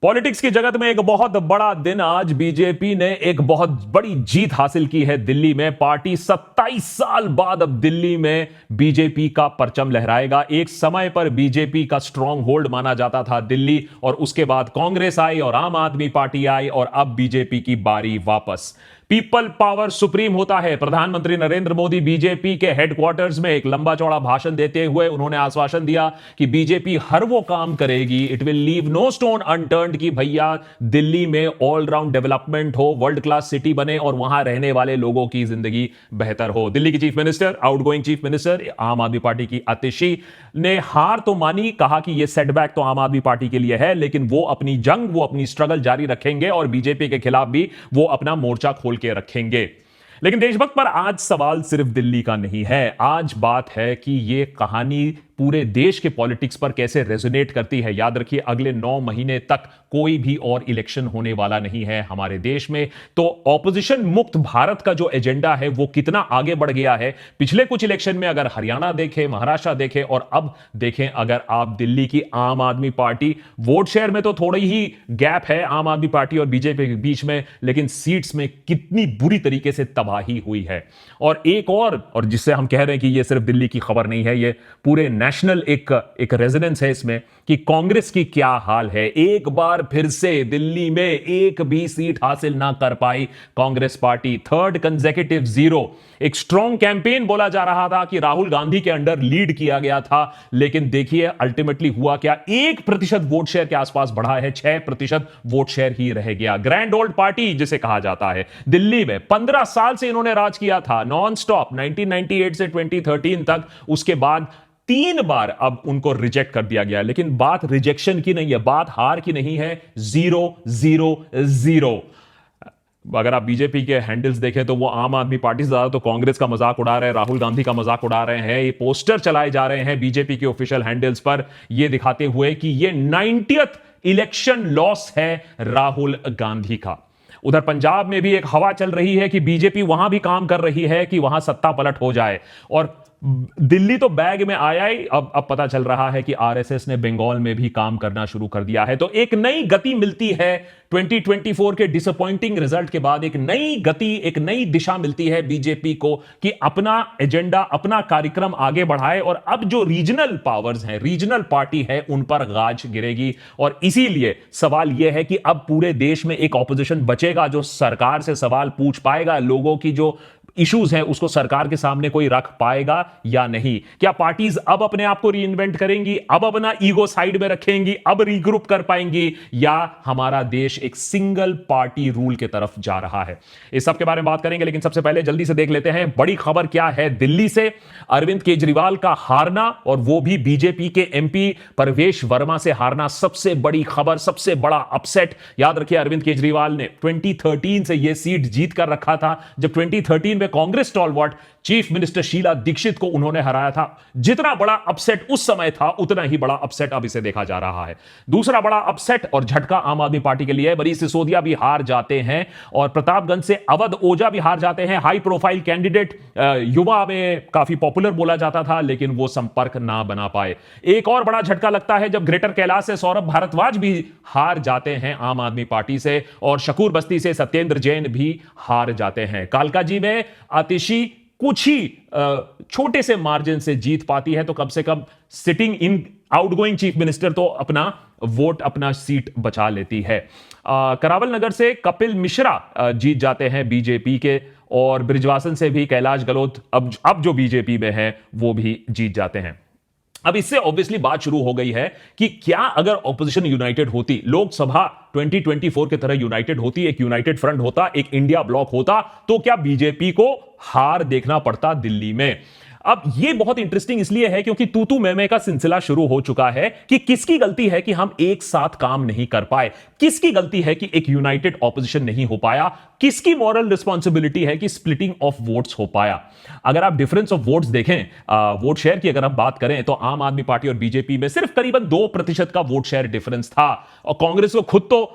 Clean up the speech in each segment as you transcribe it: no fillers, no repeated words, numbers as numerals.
Politics की जगत में एक बहुत बड़ा दिन। आज बीजेपी ने एक बहुत बड़ी जीत हासिल की है दिल्ली में। पार्टी 27 साल बाद अब दिल्ली में बीजेपी का परचम लहराएगा। एक समय पर बीजेपी का स्ट्रांग होल्ड माना जाता था दिल्ली, और उसके बाद कांग्रेस आई और आम आदमी पार्टी आई, और अब बीजेपी की बारी वापस। पीपल पावर सुप्रीम होता है। प्रधानमंत्री नरेंद्र मोदी बीजेपी के हेडक्वार्टर्स में एक लंबा चौड़ा भाषण देते हुए उन्होंने आश्वासन दिया कि बीजेपी हर वो काम करेगी, it will leave no stone unturned, कि भैया दिल्ली में ऑलराउंड डेवलपमेंट हो, वर्ल्ड क्लास सिटी बने और वहां रहने वाले लोगों की जिंदगी बेहतर हो। दिल्ली की chief minister, outgoing chief minister आम आदमी पार्टी की आतिशी ने हार तो मानी, कहा कि यह सेटबैक तो आम आदमी पार्टी के लिए है, लेकिन वो अपनी जंग, वो अपनी स्ट्रगल जारी रखेंगे और बीजेपी के खिलाफ भी वो अपना मोर्चा खोल के रखेंगे। लेकिन देशभक्त पर आज सवाल सिर्फ दिल्ली का नहीं है। आज बात है कि यह कहानी पूरे देश के पॉलिटिक्स पर कैसे रेजोनेट करती है। याद रखिए, अगले 9 महीने तक कोई भी और इलेक्शन होने वाला नहीं है हमारे देश में। तो ऑपोजिशन मुक्त भारत का जो एजेंडा है वो कितना आगे बढ़ गया है। पिछले कुछ इलेक्शन में अगर हरियाणा देखें, महाराष्ट्र देखें, और अब देखें अगर आप दिल्ली की आम आदमी पार्टी, वोट शेयर में तो थोड़ी ही गैप है आम आदमी पार्टी और बीजेपी के बीच में, लेकिन सीट्स में कितनी बुरी तरीके से तबाही हुई है। और एक और जिससे हम कह रहे हैं कि ये सिर्फ दिल्ली की खबर नहीं है, ये पूरे नेशनल एक रेजोनेंस है इसमें, कि कांग्रेस की क्या हाल है। एक बार फिर से दिल्ली में एक भी सीट हासिल ना कर पाई Congress party. Third consecutive zero. एक स्ट्रॉन्ग कैंपेन बोला जा रहा था कि राहुल गांधी के अंडर लीड किया गया था, लेकिन देखिए अल्टीमेटली हुआ क्या। 1% वोट शेयर के आसपास बढ़ा है, 6% वोट शेयर ही रह गया। ग्रैंड ओल्ड पार्टी जिसे कहा जाता है, दिल्ली में 15 साल से इन्होंने राज किया था नॉन स्टॉप, 1998 से 2013 तक। उसके बाद 3 बार अब उनको रिजेक्ट कर दिया गया। लेकिन बात रिजेक्शन की नहीं है, बात हार की नहीं है। 0 0 0। अगर आप बीजेपी के हैंडल्स देखें तो वो आम आदमी पार्टी से ज्यादा तो कांग्रेस का मजाक उड़ा रहे हैं, राहुल गांधी का मजाक उड़ा रहे हैं। ये पोस्टर चलाए जा रहे हैं बीजेपी के ऑफिशियल हैंडल्स पर, ये दिखाते हुए कि ये 90th इलेक्शन लॉस है राहुल गांधी का। उधर पंजाब में भी एक हवा चल रही है कि बीजेपी वहां भी काम कर रही है कि वहां सत्ता पलट हो जाए। और दिल्ली तो बैग में आया ही, अब पता चल रहा है कि आरएसएस ने बंगाल में भी काम करना शुरू कर दिया है। तो एक नई गति मिलती है 2024 के डिसअपॉइंटिंग रिजल्ट के बाद। एक नई गति, एक नई दिशा मिलती है बीजेपी को कि अपना एजेंडा, अपना कार्यक्रम आगे बढ़ाए। और अब जो रीजनल पावर्स हैं, रीजनल पार्टी है, उन पर गाज गिरेगी। और इसीलिए सवाल यह है कि अब पूरे देश में एक ऑपोजिशन बचेगा जो सरकार से सवाल पूछ पाएगा, लोगों की जो इश्यूज हैं उसको सरकार के सामने कोई रख पाएगा या नहीं। क्या पार्टीज अब अपने आप को रीइन्वेंट करेंगी, अब अपना ईगो साइड में रखेंगी, अब रीग्रुप कर पाएंगी, या हमारा देश एक सिंगल पार्टी रूल की तरफ जा रहा है। इस सब के बारे में बात करेंगे, लेकिन सबसे पहले जल्दी से देख लेते हैं बड़ी खबर क्या है दिल्ली से। अरविंद केजरीवाल का हारना, और वो भी बीजेपी के एमपी परवेश वर्मा से हारना, सबसे बड़ी खबर, सबसे बड़ा अपसेट। याद रखिए, अरविंद केजरीवाल ने 2013 से यह सीट जीत कर रखा था, जब 2013 में Congress stalwart chief minister Sheila Dikshit को उन्होंने हराया था। जितना बड़ा अपसेट उस समय था, उतना ही बड़ा अपसेट अब इसे देखा जा रहा है। दूसरा बड़ा अपसेट और झटका आम आदमी पार्टी के लिए है। मनीष सिसोदिया भी हार जाते हैं, और प्रतापगंज से अवध ओझा भी हार जाते हैं। हाई प्रोफाइल कैंडिडेट, युवा में काफी पॉपुलर बोला जाता था, लेकिन वो संपर्क ना बना पाए। एक और बड़ा झटका लगता है जब ग्रेटर कैलाश से सौरभ भारद्वाज भी हार जाते हैं आम आदमी पार्टी से, और शकूर बस्ती से सत्येंद्र जैन भी हार जाते हैं। कालकाजी में आतिशी कुछ ही छोटे से मार्जिन से जीत पाती है, तो कम से कम sitting in outgoing chief minister तो अपना वोट, अपना सीट बचा लेती है। करावल नगर से कपिल मिश्रा जीत जाते हैं बीजेपी के, और बृजवासन से भी कैलाश गहलोत अब जो बीजेपी में है वो भी जीत जाते हैं। अब इससे ऑब्वियसली बात शुरू हो गई है कि क्या अगर ऑपोजिशन यूनाइटेड होती, लोकसभा 2024 की तरह यूनाइटेड होती, एक यूनाइटेड फ्रंट होता, एक इंडिया ब्लॉक होता, तो क्या बीजेपी को हार देखना पड़ता दिल्ली में? अब यह बहुत इंटरेस्टिंग इसलिए है क्योंकि तू मैं का सिलसिला शुरू हो चुका है कि किसकी गलती है कि हम एक साथ काम नहीं कर पाए, किसकी गलती है कि एक यूनाइटेड ऑपोजिशन नहीं हो पाया, किसकी मॉरल रिस्पॉन्सिबिलिटी है कि स्प्लिटिंग ऑफ वोट्स हो पाया। अगर आप डिफरेंस ऑफ वोट्स देखें, वोट शेयर की अगर हम बात करें, तो आम आदमी पार्टी और बीजेपी में सिर्फ करीबन 2% का वोट शेयर डिफरेंस था, और कांग्रेस को खुद तो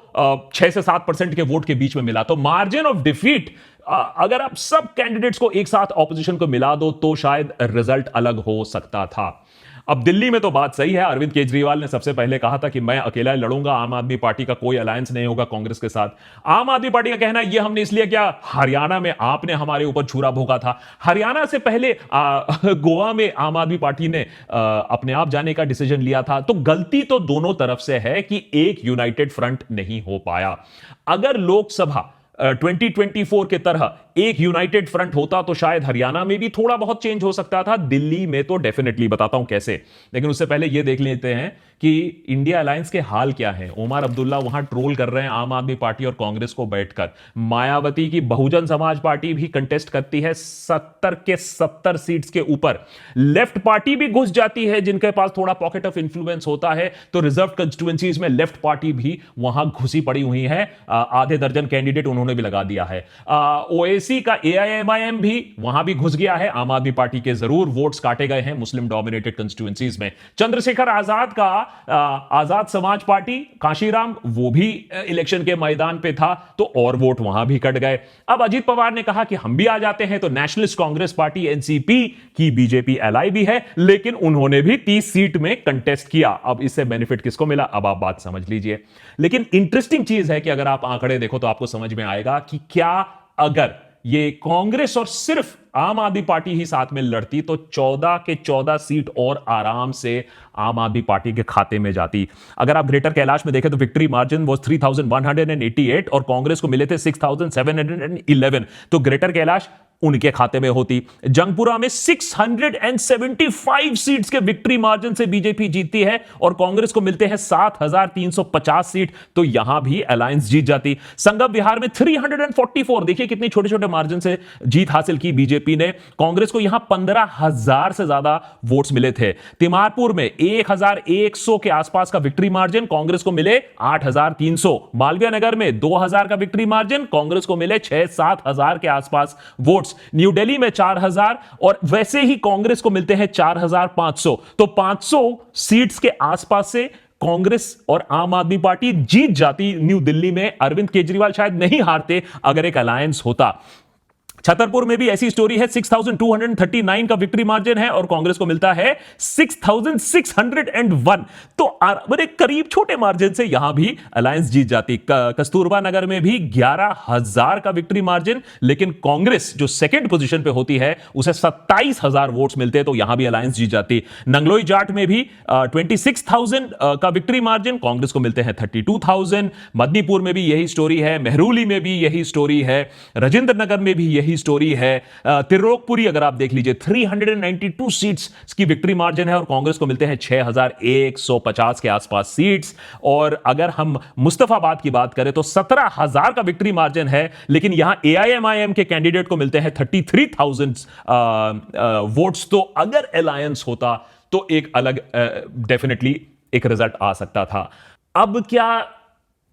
6 से 7% के वोट के बीच में मिला। तो मार्जिन ऑफ डिफीट, अगर आप सब कैंडिडेट्स को एक साथ ऑपोजिशन को मिला दो तो शायद रिजल्ट अलग हो सकता था। अब दिल्ली में तो बात सही है। अरविंद केजरीवाल ने सबसे पहले कहा था कि मैं अकेला लड़ूंगा, आम आदमी पार्टी का कोई अलायंस नहीं होगा कांग्रेस के साथ। आम आदमी पार्टी का कहना यह हमने इसलिए किया, हरियाणा में आपने हमारे ऊपर छुरा भोंका था। हरियाणा से पहले गोवा में आम आदमी पार्टी ने अपने आप जाने का डिसीजन लिया था। तो गलती तो दोनों तरफ से है कि एक यूनाइटेड फ्रंट नहीं हो पाया। अगर लोकसभा 2024 के तरह एक यूनाइटेड फ्रंट होता तो शायद हरियाणा में भी थोड़ा बहुत चेंज हो सकता था, दिल्ली में तो डेफिनेटली, बताता हूं कैसे। लेकिन उससे पहले यह देख लेते हैं कि इंडिया अलायंस के हाल क्या है। उमर अब्दुल्ला वहां ट्रोल कर रहे हैं आम आदमी पार्टी और कांग्रेस को बैठकर। मायावती की बहुजन समाज पार्टी भी कंटेस्ट करती है 70 के 70 सीट्स के ऊपर। लेफ्ट पार्टी भी घुस जाती है, जिनके पास थोड़ा पॉकेट ऑफ इंफ्लुएंस होता है। तो रिजर्व कंस्टिट्यूएंसीज में लेफ्ट पार्टी भी वहां घुसी पड़ी हुई है। आधे दर्जन कैंडिडेट उन्होंने भी लगा दिया है। ओएसी का एआईएमआईएम भी वहां भी घुस गया है। आम आदमी पार्टी के जरूर वोट्स काटे गए हैं मुस्लिम डोमिनेटेड कंस्टिट्यूएंसीज में। चंद्रशेखर आजाद का आजाद समाज पार्टी, काशीराम, वो भी इलेक्शन के मैदान पे था, तो और वोट वहां भी कट गए। अब अजीत पवार ने कहा कि हम भी आ जाते हैं, तो नेशनलिस्ट कांग्रेस पार्टी एनसीपी की बीजेपी एलआई भी है, लेकिन उन्होंने भी 30 सीट में कंटेस्ट किया। अब इससे बेनिफिट किसको मिला, अब आप बात समझ लीजिए। लेकिन इंटरेस्टिंग चीज है कि अगर आप आंकड़े देखो तो आपको समझ में आएगा कि क्या अगर ये कांग्रेस और सिर्फ आम आदमी पार्टी ही साथ में लड़ती तो 14 के 14 सीट और आराम से आम आदमी पार्टी के खाते में जाती। अगर आप ग्रेटर कैलाश में देखें तो विक्ट्री मार्जिन वो 3188 और कांग्रेस को मिले थे 6711। तो ग्रेटर कैलाश उनके खाते में होती। जंगपुरा में 675 सीट्स के विक्ट्री मार्जिन से बीजेपी जीतती है और कांग्रेस को मिलते हैं 7350 सीट, तो यहां भी अलायंस जीत जाती। संगम विहार में 344, देखिए कितनी छोटे छोटे मार्जिन से जीत हासिल की बीजेपी ने। कांग्रेस को यहां 15000 से ज्यादा वोट्स मिले थे। तिमारपुर में 1100 के आसपास का विक्ट्री मार्जिन, कांग्रेस को मिले 8300। मालवीय नगर में 2000 का विक्ट्री मार्जिन, कांग्रेस को मिले 6-7 हजार के आसपास वोट्स। न्यू दिल्ली में 4000 और वैसे ही कांग्रेस को मिलते हैं 4500। तो 500 सीट्स के आसपास से कांग्रेस और आम आदमी पार्टी जीत जाती न्यू दिल्ली में। अरविंद केजरीवाल शायद नहीं हारते अगर एक अलायंस होता। छतरपुर में भी ऐसी स्टोरी है, 6239 का विक्ट्री मार्जिन है और कांग्रेस को मिलता है 6601। तो बड़े करीब छोटे मार्जिन से यहां भी अलायंस जीत जाती। कस्तूरबा नगर में भी 11000 का विक्ट्री मार्जिन, लेकिन कांग्रेस जो सेकंड पोजीशन पे होती है उसे 27000 वोट्स मिलते, तो यहां भी अलायंस जीत जाती। नंगलोई जाट में भी 26000 का विक्ट्री मार्जिन, कांग्रेस को मिलते हैं 32000। मदनीपुर में भी यही स्टोरी है, मेहरौली में भी यही स्टोरी है, राजेंद्र नगर में भी यही स्टोरी है। त्रिलोकपुरी अगर आप देख लीजिए 392 सीट्स की विक्ट्री मार्जिन है और कांग्रेस को मिलते हैं 6150 के आसपास सीट्स। और अगर हम मुस्तफाबाद की बात करें तो 17000 का विक्ट्री मार्जिन है, लेकिन यहां एआईएमआईएम के कैंडिडेट को मिलते हैं 33000 वोट्स। तो अगर अलायंस होता तो एक अलग डेफिनेटली एक रिजल्ट आ सकता था। अब क्या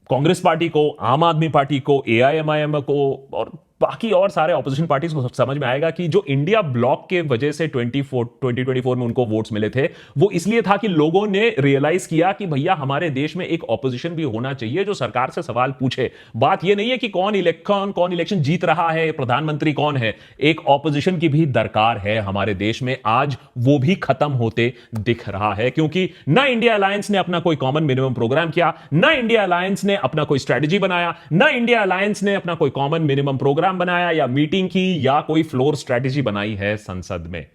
कांग्रेस पार्टी को, आम आदमी पार्टी को, एआईएमआईएम को और बाकी और सारे ऑपोजिशन पार्टीज को समझ में आएगा कि जो इंडिया ब्लॉक के वजह से 2024 में उनको वोट्स मिले थे, वो इसलिए था कि लोगों ने रियलाइज किया कि भैया हमारे देश में एक ऑपोजिशन भी होना चाहिए जो सरकार से सवाल पूछे। बात यह नहीं है कि कौन इलेक्शन जीत रहा है, प्रधानमंत्री कौन है, एक ऑपोजिशन की भी दरकार है हमारे देश में। आज वो भी खत्म होते दिख रहा है, क्योंकि ना इंडिया अलायंस ने अपना कोई कॉमन मिनिमम प्रोग्राम किया, ना इंडिया अलायंस ने अपना कोई स्ट्रेटेजी बनाया, ना इंडिया अलायंस ने अपना कोई कॉमन मिनिमम प्रोग्राम बनाया या मीटिंग की या कोई फ्लोर स्ट्रेटेजी बनाई है संसद में।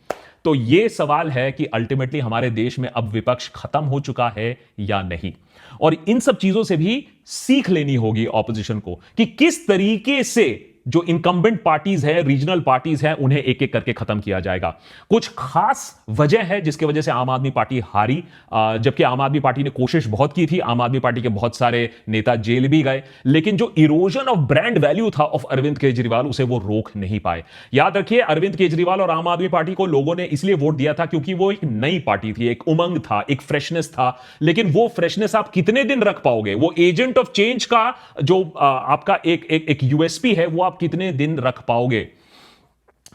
तो यह सवाल है कि अल्टीमेटली हमारे देश में अब विपक्ष खत्म हो चुका है या नहीं। और इन सब चीजों से भी सीख लेनी होगी ऑपोजिशन को कि किस तरीके से जो इनकम्बेंट पार्टीज है, रीजनल पार्टीज हैं, उन्हें एक एक करके खत्म किया जाएगा। कुछ खास वजह है जिसकी वजह से आम आदमी पार्टी हारी, जबकि आम आदमी पार्टी ने कोशिश बहुत की थी। आम आदमी पार्टी के बहुत सारे नेता जेल भी गए, लेकिन जो इरोजन ऑफ ब्रांड वैल्यू था ऑफ अरविंद केजरीवाल, उसे वो रोक नहीं पाए। याद रखिए, अरविंद केजरीवाल और आम आदमी पार्टी को लोगों ने इसलिए वोट दिया था क्योंकि वो एक नई पार्टी थी, एक उमंग था, एक फ्रेशनेस था। लेकिन वो फ्रेशनेस आप कितने दिन रख पाओगे? वो एजेंट ऑफ चेंज का जो आपका एक यूएसपी है, वो आप कितने दिन रख पाओगे?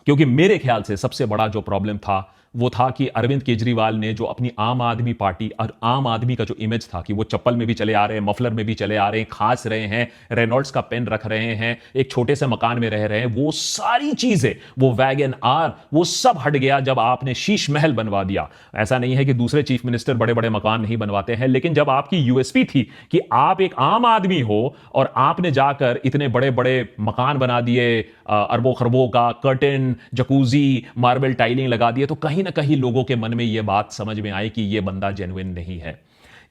क्योंकि मेरे ख्याल से सबसे बड़ा जो प्रॉब्लम था वो था कि अरविंद केजरीवाल ने जो अपनी आम आदमी पार्टी और आम आदमी का जो इमेज था कि वो चप्पल में भी चले आ रहे हैं, मफलर में भी चले आ रहे हैं, खांस रहे हैं, रेनॉल्ड्स का पेन रख रहे हैं, एक छोटे से मकान में रह रहे हैं, वो सारी चीजें, वो वैगन आर, वो सब हट गया जब आपने शीश महल बनवा दिया। ऐसा नहीं है कि दूसरे चीफ मिनिस्टर बड़े बड़े मकान नहीं बनवाते हैं, लेकिन जब आपकी यूएसपी थी कि आप एक आम आदमी हो और आपने जाकर इतने बड़े बड़े मकान बना दिए, अरबों खरबों का, कर्टन, जकूजी, मार्बल टाइलिंग लगा दिए, तो कहीं ना कहीं लोगों के मन में यह बात समझ में आई कि यह बंदा जेन्युइन नहीं है।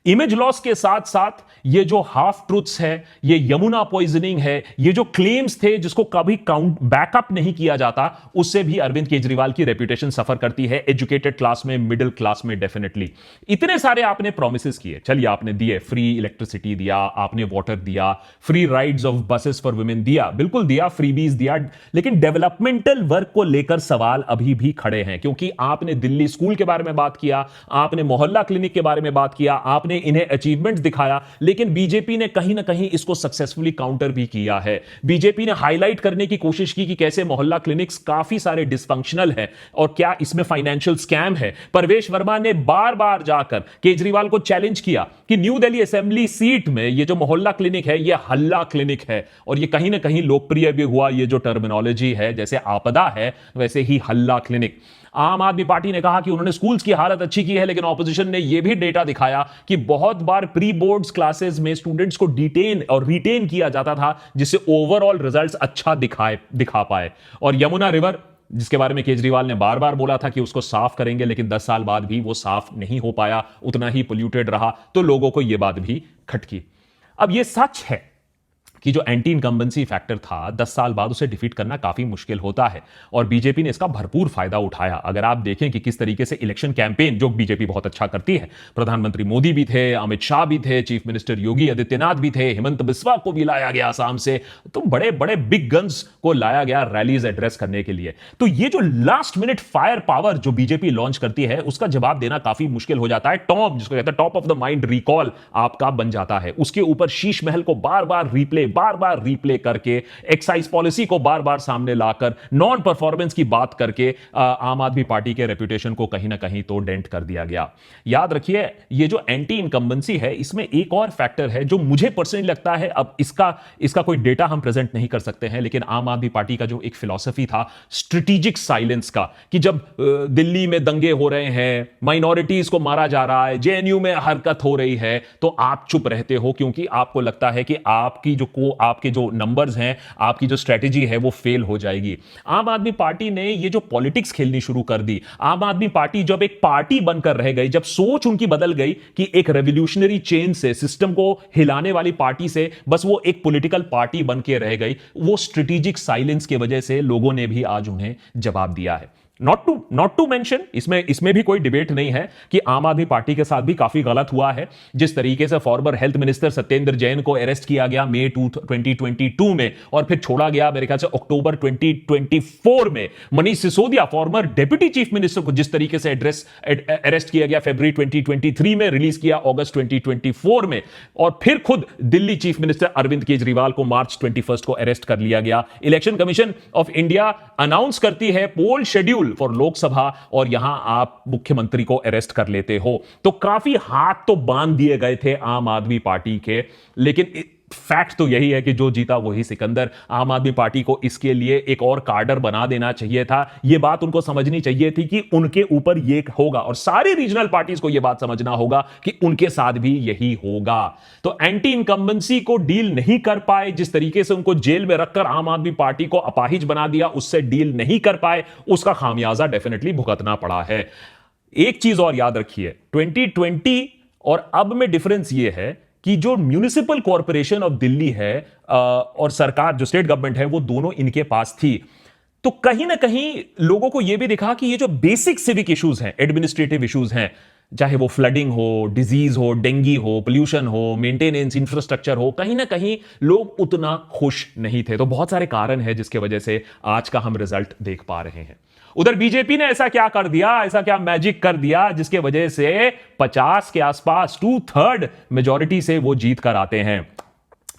इमेज लॉस के साथ साथ ये जो हाफ ट्रूथ्स है, ये यमुना पॉइजनिंग है, ये जो क्लेम्स थे जिसको कभी काउंट बैकअप नहीं किया जाता, उससे भी अरविंद केजरीवाल की रेपुटेशन सफर करती है, एजुकेटेड क्लास में, मिडिल क्लास में डेफिनेटली। इतने सारे आपने प्रोमिसेस किए, चलिए आपने दिए, फ्री इलेक्ट्रिसिटी दिया, आपने वाटर दिया, free rides of buses for women दिया, बिल्कुल दिया, फ्रीबीज दिया, लेकिन डेवलपमेंटल वर्क को लेकर सवाल अभी भी खड़े हैं, क्योंकि आपने दिल्ली स्कूल के बारे में बात किया, आपने मोहल्ला क्लिनिक के बारे में बात किया, आपने इन्हें अचीवमेंट्स दिखाया, लेकिन बीजेपी ने कहीं ना कहीं इसको सक्सेसफुली काउंटर भी किया है। बीजेपी ने हाईलाइट करने की कोशिश की कि कैसे मोहल्ला क्लिनिक्स काफी सारे डिसफंक्शनल हैं और क्या इसमें फाइनेंशियल स्कैम है। परवेश वर्मा ने बार बार जाकर केजरीवाल को चैलेंज किया कि न्यू दिल्ली असेंबली सीट में ये जो मोहल्ला क्लिनिक है, ये हल्ला क्लिनिक है, और ये कहीं ना कहीं लोकप्रिय भी हुआ। ये जो टर्मिनोलॉजी है, जैसे आपदा है वैसे ही हल्ला क्लिनिक। आम आदमी पार्टी ने कहा कि उन्होंने स्कूल्स की हालत अच्छी की है, लेकिन ऑपोजिशन ने यह भी डेटा दिखाया कि बहुत बार प्री बोर्ड्स क्लासेस में स्टूडेंट्स को डिटेन और रिटेन किया जाता था, जिससे ओवरऑल रिजल्ट्स अच्छा दिखा पाए। और यमुना रिवर, जिसके बारे में केजरीवाल ने बार बार बोला था कि उसको साफ करेंगे, लेकिन 10 साल बाद भी वो साफ नहीं हो पाया, उतना ही पोल्यूटेड रहा, तो लोगों को यह बात भी खटकी। अब यह सच है कि जो एंटी इनकम्बेंसी फैक्टर था 10 साल बाद उसे डिफीट करना काफी मुश्किल होता है, और बीजेपी ने इसका भरपूर फायदा उठाया। अगर आप देखें कि किस तरीके से इलेक्शन कैंपेन, जो बीजेपी बहुत अच्छा करती है, प्रधानमंत्री मोदी भी थे, अमित शाह भी थे, चीफ मिनिस्टर योगी आदित्यनाथ भी थे, हेमंत बिस्वा को भी लाया गया आसाम से, तो बड़े बड़े बिग गन्स को लाया गया रैलीज एड्रेस करने के लिए। तो ये जो लास्ट मिनट फायर पावर जो बीजेपी लॉन्च करती है, उसका जवाब देना काफी मुश्किल हो जाता है। टॉप, जिसको कहते हैं top of the mind recall आपका बन जाता है। उसके ऊपर शीश महल को बार बार रिप्ले करके, एक्साइज पॉलिसी को बार बार सामने लाकर, नॉन परफॉर्मेंस की बात करके आम आदमी पार्टी के रेपुटेशन को कहीं ना कहीं तो डेंट कर दिया गया। याद रखिए, ये जो एंटी इनकम्बेंसी है, इसमें एक और फैक्टर है जो मुझे पर्सनली लगता है, अब इसका कोई डेटा हम प्रेजेंट नहीं कर सकते हैं, लेकिन आम आदमी पार्टी का जो एक फिलॉसफी था स्ट्रेटेजिक साइलेंस का, कि जब दिल्ली में दंगे हो रहे हैं, माइनॉरिटीज को मारा जा रहा है, जेएनयू में हरकत हो रही है, तो आप चुप रहते हो, क्योंकि आपको लगता है कि आपके जो नंबर्स हैं, आपकी जो स्ट्रेटेजी है वो फेल हो जाएगी। आम आदमी पार्टी ने ये जो पॉलिटिक्स खेलनी शुरू कर दी, आम आदमी पार्टी जब एक पार्टी बनकर रह गई, जब सोच उनकी बदल गई कि एक रेवोल्यूशनरी चेंज से, सिस्टम को हिलाने वाली पार्टी से बस वो एक पॉलिटिकल पार्टी बन के रह गई, वो स्ट्रेटेजिक साइलेंस की वजह से लोगों ने भी आज उन्हें जवाब दिया है। नॉट टू मेंशन, इसमें भी कोई डिबेट नहीं है कि आम आदमी पार्टी के साथ भी काफी गलत हुआ है। जिस तरीके से farmer health minister Satyendra Jain को अरेस्ट किया गया मई 2022 में और फिर छोड़ा गया मेरे ख्याल से अक्टूबर 2024 में, Manish Sisodia farmer deputy chief minister को जिस तरीके से अरेस्ट किया गया फरवरी 2023 में, रिलीज किया अगस्त 2024 में, और फिर खुद दिल्ली चीफ मिनिस्टर अरविंद केजरीवाल को मार्च 21 को अरेस्ट कर लिया गया। Election commission of India announce करती है पोल शेड्यूल फॉर लोकसभा, और यहां आप मुख्यमंत्री को अरेस्ट कर लेते हो। तो काफी हाथ तो बांध दिए गए थे आम आदमी पार्टी के, लेकिन फैक्ट तो यही है कि जो जीता वही सिकंदर। आम आदमी पार्टी को इसके लिए एक और कार्डर बना देना चाहिए था। यह बात उनको समझनी चाहिए थी कि उनके ऊपर यह होगा, और सारी रीजनल पार्टीज को यह बात समझना होगा कि उनके साथ भी यही होगा। तो एंटी इनकम्बेंसी को डील नहीं कर पाए, जिस तरीके से उनको जेल में रखकर आम आदमी पार्टी को अपाहिज बना दिया, उससे डील नहीं कर पाए, उसका खामियाजा डेफिनेटली भुगतना पड़ा है। एक चीज और याद रखिए, 2020 और अब में डिफरेंस यह है कि जो म्यूनिसिपल कॉरपोरेशन ऑफ दिल्ली है और सरकार जो स्टेट गवर्नमेंट है, वो दोनों इनके पास थी। तो कहीं ना कहीं लोगों को यह भी दिखा कि ये जो बेसिक सिविक इश्यूज हैं, एडमिनिस्ट्रेटिव इश्यूज हैं, चाहे वो फ्लडिंग हो, डिजीज हो, डेंगी हो, पोल्यूशन हो, मेंटेनेंस, इंफ्रास्ट्रक्चर हो, कहीं ना कहीं लोग उतना खुश नहीं थे। तो बहुत सारे कारण हैं जिसके वजह से आज का हम रिजल्ट देख पा रहे हैं। उधर बीजेपी ने ऐसा क्या कर दिया, ऐसा क्या मैजिक कर दिया, जिसके वजह से 50 के आसपास 2/3 मेजॉरिटी से वो जीत कर आते हैं।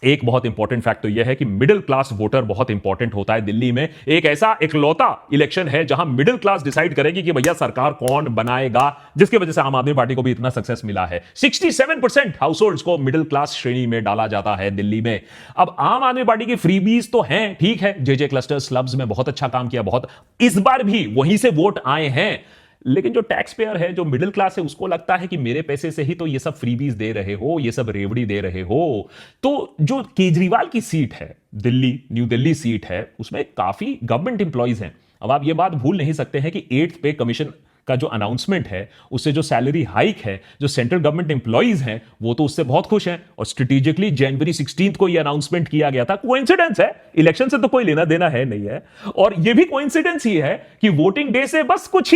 एक बहुत इंपॉर्टेंट फैक्ट तो यह है कि मिडिल क्लास वोटर बहुत इंपॉर्टेंट होता है दिल्ली में। एक ऐसा इकलौता इलेक्शन है जहां मिडिल क्लास डिसाइड करेगी कि भैया सरकार कौन बनाएगा, जिसकी वजह से आम आदमी पार्टी को भी इतना सक्सेस मिला है। 67% हाउस होल्ड्स को मिडिल क्लास श्रेणी में डाला जाता है दिल्ली में। अब आम आदमी पार्टी की फ्रीबीज तो हैं, ठीक है, जेजे क्लस्टर स्लब्स में बहुत अच्छा काम किया, बहुत, इस बार भी वहीं से वोट आए हैं। लेकिन जो टैक्स पेयर है, जो मिडिल क्लास है, उसको लगता है कि मेरे पैसे से ही तो ये सब फ्रीबीज दे रहे हो, ये सब रेवड़ी दे रहे हो। तो जो केजरीवाल की सीट है, दिल्ली, न्यू दिल्ली सीट है, उसमें काफी गवर्नमेंट इंप्लॉइज हैं। अब आप ये बात भूल नहीं सकते हैं कि 8th पे कमीशन का जो अनाउंसमेंट है, उससे जो सैलरी हाइक है, जो सेंट्रल गवर्नमेंट एम्प्लॉइज हैं, वो तो उससे बहुत खुश हैं। और स्ट्रेटेजिकली जनवरी 16 को ये अनाउंसमेंट किया गया था। कोइंसिडेंस है, इलेक्शन से तो कोई लेना देना है नहीं है। और ये भी कोइंसिडेंस ही है कि वोटिंग डे से बस कुछ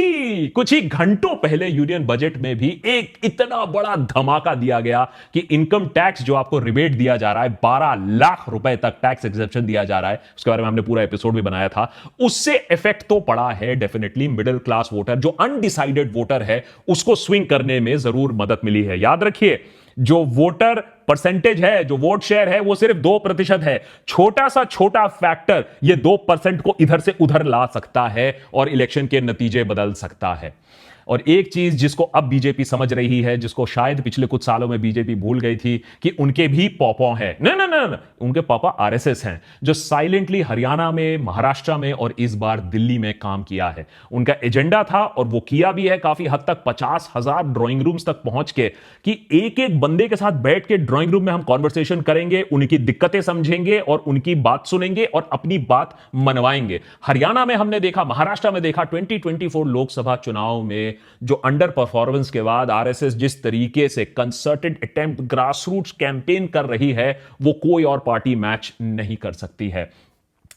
ही घंटों पहले यूनियन बजट में भी एक इतना बड़ा धमाका दिया गया कि इनकम टैक्स जो आपको रिबेट दिया जा रहा है, 12 लाख रुपए तक टैक्स एक्सेप्शन दिया जा रहा है, उसके बारे में हमने पूरा एपिसोड भी बनाया था। उससे इफेक्ट तो पड़ा है डेफिनेटली मिडिल क्लास वोटर, जो अनडिसाइडेड वोटर है, उसको स्विंग करने में जरूर मदद मिली है। याद रखिए, जो वोटर परसेंटेज है, जो वोट शेयर है, वो सिर्फ 2% है। छोटा सा छोटा फैक्टर ये 2% को इधर से उधर ला सकता है और इलेक्शन के नतीजे बदल सकता है। और एक चीज जिसको अब बीजेपी समझ रही है, जिसको शायद पिछले कुछ सालों में बीजेपी भूल गई थी, कि उनके भी पापा हैं। नहीं, उनके पापा आरएसएस हैं, जो साइलेंटली हरियाणा में, महाराष्ट्र में और इस बार दिल्ली में काम किया है। उनका एजेंडा था और वो किया भी है काफी हद तक, 50,000 ड्राइंग रूम्स तक पहुंच के, कि एक एक बंदे के साथ बैठ के ड्राइंग रूम में हम कॉन्वर्सेशन करेंगे, उनकी दिक्कतें समझेंगे और उनकी बात सुनेंगे और अपनी बात मनवाएंगे। हरियाणा में हमने देखा, महाराष्ट्र में देखा, 2024 लोकसभा चुनाव में जो अंडर परफॉर्मेंस के बाद आरएसएस जिस तरीके से concerted attempt, grass roots campaign कर रही है, वो कोई और पार्टी मैच नहीं कर सकती है।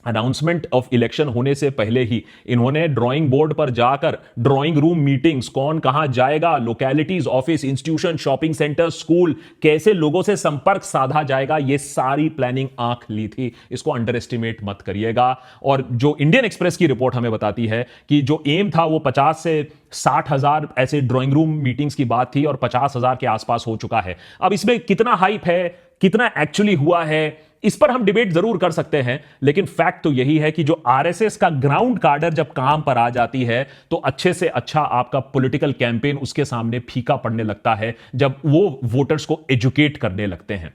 अनाउंसमेंट ऑफ इलेक्शन होने से पहले ही इन्होंने ड्राइंग बोर्ड पर जाकर ड्राइंग रूम मीटिंग्स, कौन कहां जाएगा, localities, office, institution, shopping centre, school, कैसे लोगों से संपर्क साधा जाएगा, ये सारी प्लानिंग आंख ली थी। इसको अंडर एस्टिमेट मत करिएगा। और जो इंडियन एक्सप्रेस की रिपोर्ट हमें बताती है कि जो एम था वो 50 से 60,000 ऐसे ड्राइंग रूम मीटिंग्स की बात थी और 50,000 के आसपास हो चुका है। अब इसमें कितना हाइप है, कितना एक्चुअली हुआ है, इस पर हम डिबेट जरूर कर सकते हैं। लेकिन फैक्ट तो यही है कि जो आरएसएस का ग्राउंड कार्डर जब काम पर आ जाती है, तो अच्छे से अच्छा आपका पॉलिटिकल कैंपेन उसके सामने फीका पड़ने लगता है, जब वो वोटर्स को एजुकेट करने लगते हैं।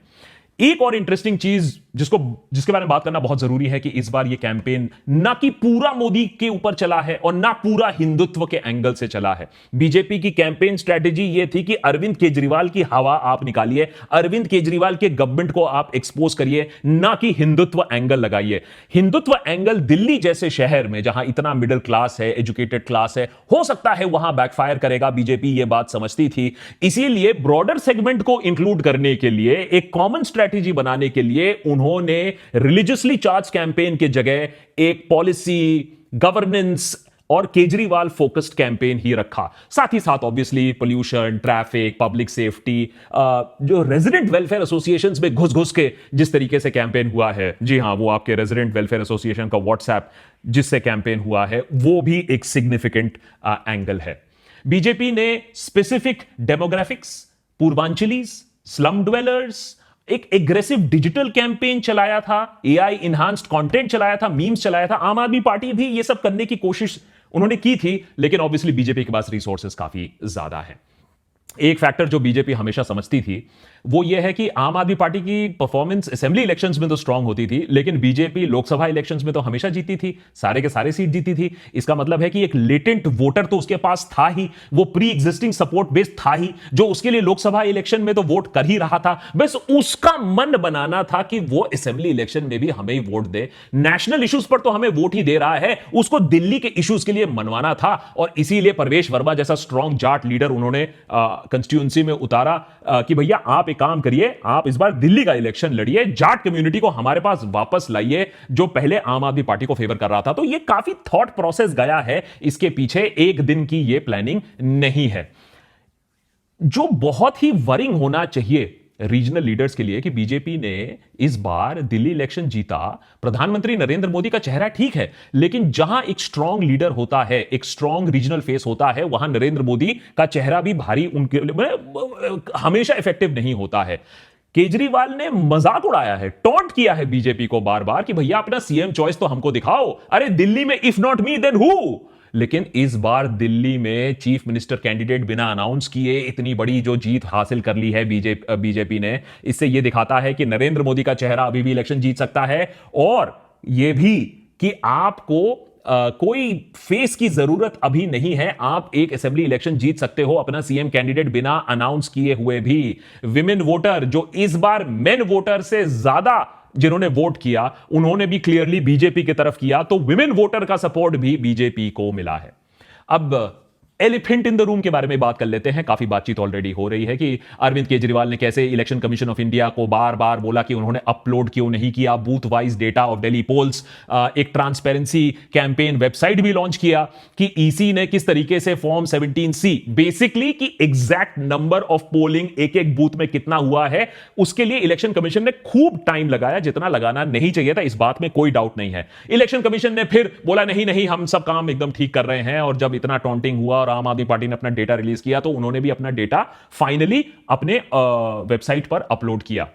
एक और इंटरेस्टिंग चीज जिसके बारे में बात करना बहुत जरूरी है कि इस बार ये कैंपेन ना कि पूरा मोदी के ऊपर चला है और ना पूरा हिंदुत्व के एंगल से चला है। बीजेपी की कैंपेन स्ट्रेटेजी ये थी कि अरविंद केजरीवाल की हवा आप निकालिए, अरविंद केजरीवाल के गवर्नमेंट को आप एक्सपोज करिए, ना कि हिंदुत्व एंगल लगाइए। हिंदुत्व एंगल दिल्ली जैसे शहर में जहां इतना मिडिल क्लास है, एजुकेटेड क्लास है, हो सकता है वहां बैकफायर करेगा। बीजेपी ये बात समझती थी, इसीलिए ब्रॉडर सेगमेंट को इंक्लूड करने के लिए, एक कॉमन स्ट्रेटेजी बनाने के लिए उन्होंने रिलीजियसली चार्ज कैंपेन की जगह एक पॉलिसी, गवर्नेंस और केजरीवाल फोकस्ड कैंपेन ही रखा। साथ ही साथ obviously pollution, traffic, public safety, जो रेजिडेंट वेलफेयर एसोसिएशंस में घुस घुस के जिस तरीके से कैंपेन हुआ है, जी हां, वो आपके रेजिडेंट वेलफेयर एसोसिएशन का व्हाट्सएप जिससे कैंपेन हुआ है, वो भी एक सिग्निफिकेंट एंगल है। बीजेपी ने स्पेसिफिक डेमोग्राफिक्स, पूर्वांचलीज, स्लम ड्वेलर्स, एक एग्रेसिव डिजिटल कैंपेन चलाया था, एआई इनहांस्ड कंटेंट चलाया था, मीम्स चलाया था। आम आदमी पार्टी भी ये सब करने की कोशिश उन्होंने की थी, लेकिन ऑब्वियसली बीजेपी के पास रिसोर्सेज काफी ज्यादा है। एक फैक्टर जो बीजेपी हमेशा समझती थी वो ये है कि आम आदमी पार्टी की परफॉर्मेंस असेंबली इलेक्शंस में तो स्ट्रांग होती थी, लेकिन बीजेपी लोकसभा इलेक्शंस में तो हमेशा जीती थी, सारे के सारे सीट जीती थी। इसका मतलब है कि एक लेटेंट वोटर तो उसके पास था ही, वो प्री एग्जिस्टिंग सपोर्ट बेस था ही, जो उसके लिए लोकसभा इलेक्शन में तो वोट कर ही रहा था। बस उसका मन बनाना था कि वो असेंबली इलेक्शन में भी हमें ही वोट दे, नेशनल इश्यूज पर तो हमें वोट ही दे रहा है, उसको दिल्ली के इश्यूज के लिए मनवाना था। और इसीलिए परवेश वर्मा जैसा स्ट्रांग जाट लीडर उन्होंने कंस्टिट्यूएंसी में उतारा कि भैया आप एक काम करिए, आप इस बार दिल्ली का इलेक्शन लड़िए, जाट कम्युनिटी को हमारे पास वापस लाइए, जो पहले आम आदमी पार्टी को फेवर कर रहा था। तो ये काफी थॉट प्रोसेस गया है, इसके पीछे एक दिन की ये प्लानिंग नहीं है। जो बहुत ही वरिंग होना चाहिए रीजनल लीडर्स के लिए कि बीजेपी ने इस बार दिल्ली इलेक्शन जीता। प्रधानमंत्री नरेंद्र मोदी का चेहरा ठीक है, लेकिन जहां एक स्ट्रांग लीडर होता है, एक स्ट्रांग रीजनल फेस होता है, वहां नरेंद्र मोदी का चेहरा भी भारी उनके हमेशा इफेक्टिव नहीं होता है। केजरीवाल ने मजाक उड़ाया है, टॉन्ट किया है बीजेपी को बार बार कि भैया अपना सीएम चॉइस तो हमको दिखाओ। अरे दिल्ली में if not me then who. लेकिन इस बार दिल्ली में चीफ मिनिस्टर कैंडिडेट बिना अनाउंस किए इतनी बड़ी जो जीत हासिल कर ली है बीजेपी ने, इससे यह दिखाता है कि नरेंद्र मोदी का चेहरा अभी भी इलेक्शन जीत सकता है, और यह भी कि आपको कोई फेस की जरूरत अभी नहीं है। आप एक असेंबली इलेक्शन जीत सकते हो अपना सीएम कैंडिडेट बिना अनाउंस किए हुए भी। विमेन वोटर जो इस बार मेन वोटर से ज्यादा जिन्होंने वोट किया, उन्होंने भी क्लियरली बीजेपी की तरफ किया, तो विमेन वोटर का सपोर्ट भी बीजेपी को मिला है। अब एलिफेंट इन द रूम के बारे में बात कर लेते हैं। काफी बातचीत ऑलरेडी हो रही है कि अरविंद केजरीवाल ने कैसे इलेक्शन कमीशन ऑफ इंडिया को बार बार बोला कि उन्होंने अपलोड क्यों नहीं किया booth wise data of Delhi polls. एक ट्रांसपेरेंसी कैंपेन वेबसाइट भी लॉन्च किया कि ईसी ने किस तरीके से फॉर्म 17C बेसिकली कि एग्जैक्ट नंबर ऑफ पोलिंग एक एक बूथ में कितना हुआ है, उसके लिए इलेक्शन कमीशन ने खूब टाइम लगाया, जितना लगाना नहीं चाहिए था, इस बात में कोई डाउट नहीं है। इलेक्शन कमीशन ने फिर बोला नहीं नहीं हम सब काम एकदम ठीक कर रहे हैं, और जब इतना टॉन्टिंग हुआ और आम आदमी पार्टी ने अपना डेटा रिलीज किया तो उन्होंने भी अपना डेटा फाइनली अपने वेबसाइट पर अपलोड किया।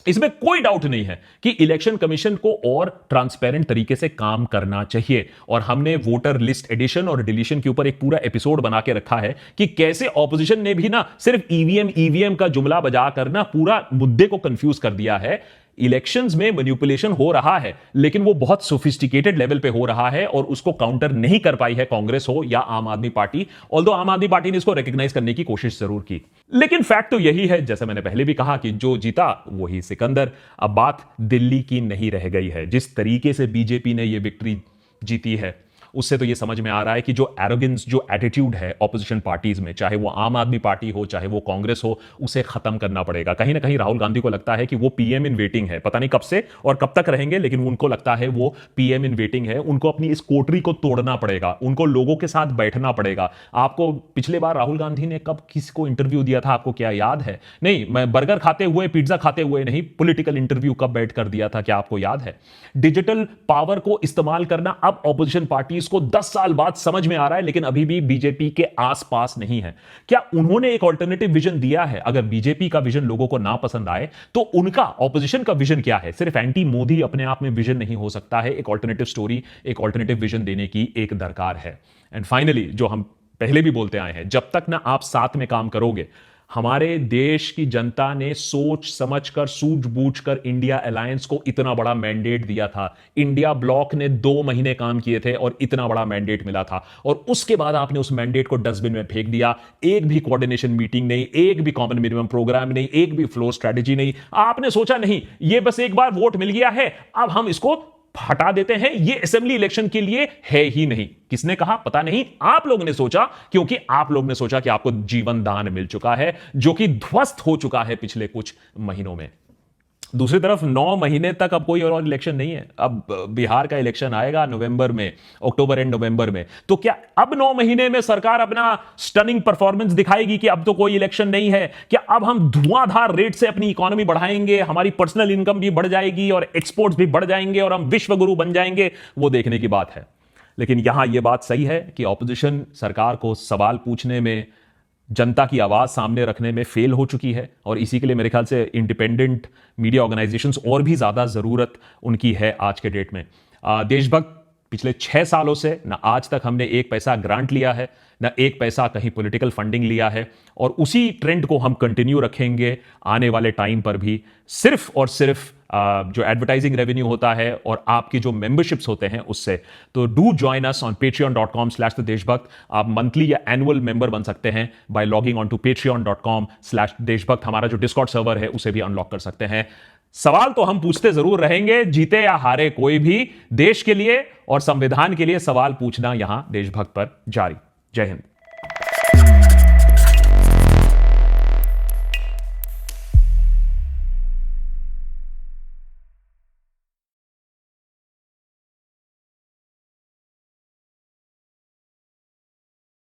इसमें कोई डाउट नहीं है कि इलेक्शन कमीशन को और ट्रांसपेरेंट तरीके से काम करना चाहिए, और हमने वोटर लिस्ट एडिशन और डिलीशन के ऊपर एक पूरा एपिसोड बना के रखा है कि कैसे ऑपोजिशन ने भी ना सिर्फ ईवीएम का जुमला बजाकर ना पूरा मुद्दे को कंफ्यूज कर दिया है। इलेक्शंस में मैनिपुलेशन हो रहा है, लेकिन वो बहुत सोफिस्टिकेटेड लेवल पे हो रहा है, और उसको काउंटर नहीं कर पाई है कांग्रेस हो या आम आदमी पार्टी। ऑल्दो आम आदमी पार्टी ने इसको रिकॉग्नाइज करने की कोशिश जरूर की, लेकिन फैक्ट तो यही है, जैसे मैंने पहले भी कहा, कि जो जीता वही सिकंदर। अब बात दिल्ली की नहीं रह गई है। जिस तरीके से बीजेपी ने यह विक्ट्री जीती है, उससे तो यह समझ में आ रहा है कि जो एरोगेंस, जो एटीट्यूड है ऑपोजिशन पार्टीज में, चाहे वो आम आदमी पार्टी हो चाहे वो कांग्रेस हो, उसे खत्म करना पड़ेगा। कहीं ना कहीं राहुल गांधी को लगता है कि वो पीएम इन वेटिंग है, पता नहीं कब से और कब तक रहेंगे, लेकिन उनको लगता है वो पीएम इन वेटिंग है। उनको अपनी इस कोटरी को तोड़ना पड़ेगा, उनको लोगों के साथ बैठना पड़ेगा। आपको पिछले बार राहुल गांधी ने कब किसको इंटरव्यू दिया था, आपको क्या याद है? नहीं, मैं बर्गर खाते हुए, पिज्जा खाते हुए नहीं, पॉलिटिकल इंटरव्यू कब बैठ कर दिया था, क्या आपको याद है? डिजिटल पावर को इस्तेमाल करना अब ऑपोजिशन पार्टीज को 10 साल बाद समझ में आ रहा है, लेकिन अभी भी बीजेपी के आसपास नहीं है। क्या उन्होंने एक ऑल्टरनेटिव विजन दिया है? अगर बीजेपी का विजन लोगों को ना पसंद आए तो उनका ऑपोजिशन का विजन क्या है? सिर्फ एंटी मोदी अपने आप में विजन नहीं हो सकता है, एक ऑल्टरनेटिव स्टोरी, एक ऑल्टरनेटिव विजन देने की एक दरकार है। एंड फाइनली, जो हम पहले भी बोलते आए हैं, जब तक ना आप साथ में काम करोगे, हमारे देश की जनता ने सोच समझकर, सूझबूझकर इंडिया अलायंस को इतना बड़ा मैंडेट दिया था। इंडिया ब्लॉक ने 2 महीने काम किए थे और इतना बड़ा मैंडेट मिला था, और उसके बाद आपने उस मैंडेट को डस्टबिन में फेंक दिया। एक भी कोऑर्डिनेशन मीटिंग नहीं, एक भी कॉमन मिनिमम प्रोग्राम नहीं, एक भी फ्लो स्ट्रेटेजी नहीं। आपने सोचा नहीं, ये बस एक बार वोट मिल गया है, अब हम इसको हटा देते हैं, ये असेंबली इलेक्शन के लिए है ही नहीं। किसने कहा? पता नहीं, आप लोगों ने सोचा, क्योंकि आप लोगों ने सोचा कि आपको जीवन दान मिल चुका है, जो कि ध्वस्त हो चुका है पिछले कुछ महीनों में। दूसरी तरफ 9 महीने तक अब कोई और इलेक्शन नहीं है। अब बिहार का इलेक्शन आएगा नवंबर में, अक्टूबर एंड नवंबर में। तो क्या अब 9 महीने में सरकार अपना स्टनिंग परफॉर्मेंस दिखाएगी कि अब तो कोई इलेक्शन नहीं है? क्या अब हम धुआंधार रेट से अपनी इकोनॉमी बढ़ाएंगे, हमारी पर्सनल इनकम भी बढ़ जाएगी और एक्सपोर्ट्स भी बढ़ जाएंगे और हम विश्व गुरु बन जाएंगे? वो देखने की बात है। लेकिन यहां यह बात सही है कि ऑपोजिशन सरकार को सवाल पूछने में, जनता की आवाज सामने रखने में फेल हो चुकी है, और इसी के लिए मेरे ख्याल से इंडिपेंडेंट मीडिया ऑर्गेनाइजेशंस और भी ज्यादा जरूरत उनकी है आज के डेट में। देशभक्त पिछले 6 सालों से ना आज तक हमने एक पैसा ग्रांट लिया है, ना एक पैसा कहीं पॉलिटिकल फंडिंग लिया है, और उसी ट्रेंड को हम कंटिन्यू रखेंगे आने वाले टाइम पर भी। सिर्फ और सिर्फ जो एडवर्टाइजिंग रेवेन्यू होता है और आपकी जो मेंबरशिप्स होते हैं उससे। तो डू ज्वाइन अस ऑन patreon.com/देशभक्त। आप मंथली या एनुअल मेंबर बन सकते हैं बाय लॉगिंग ऑन टू patreon.com/देशभक्त। हमारा जो डिस्कॉर्ड सर्वर है उसे भी अनलॉक कर सकते हैं। सवाल तो हम पूछते जरूर रहेंगे, जीते या हारे कोई भी, देश के लिए और संविधान के लिए सवाल पूछना यहां देशभक्त पर जारी। जय हिंद।